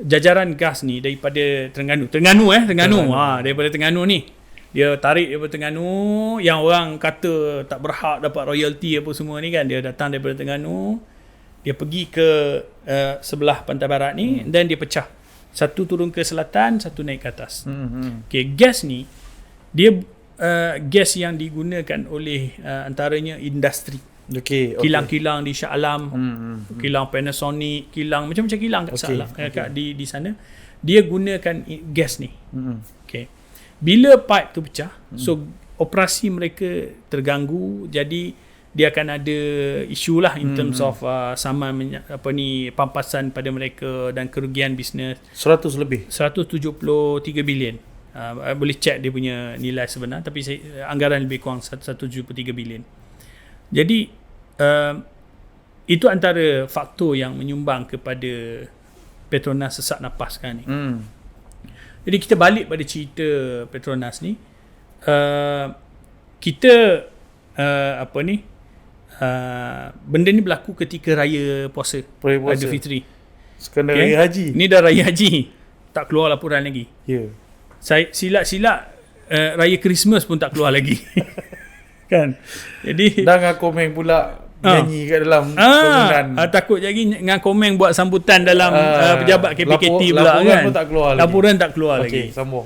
jajaran gas ni daripada Terengganu. Daripada Terengganu ni. Dia tarik daripada Terengganu, yang orang kata tak berhak dapat royalty apa semua ni kan, dia datang daripada Terengganu, dia pergi ke sebelah pantai barat ni, dan dia pecah. Satu turun ke selatan, satu naik ke atas. Okay, gas ni dia gas yang digunakan oleh antaranya industri. Kilang-kilang di Shah Alam, kilang Panasonic, kilang macam-macam kilang kat Shah Alam, di sana dia gunakan gas ni. Okay. Bila pipe tu pecah, so operasi mereka terganggu, jadi dia akan ada isu lah in terms of saman pampasan pada mereka dan kerugian bisnes 173 bilion. Boleh check dia punya nilai sebenar, tapi anggaran lebih kurang 173 bilion. Jadi itu antara faktor yang menyumbang kepada Petronas sesak napas sekarang ni. Jadi kita balik pada cerita Petronas ni, kita benda ni berlaku ketika raya puasa. Idul Fitri. Sekarang raya haji. Ni dah raya haji, tak keluar laporan lagi. Saya silap-silap raya Christmas pun tak keluar lagi. Kan. Jadi dah dengan komen pula nyanyi kat dalam bangunan. Takut lagi dengan komen buat sambutan dalam pejabat KPKT pula kan. Laporan pun tak keluar lagi. Laporan tak keluar lagi. Okey, sambung.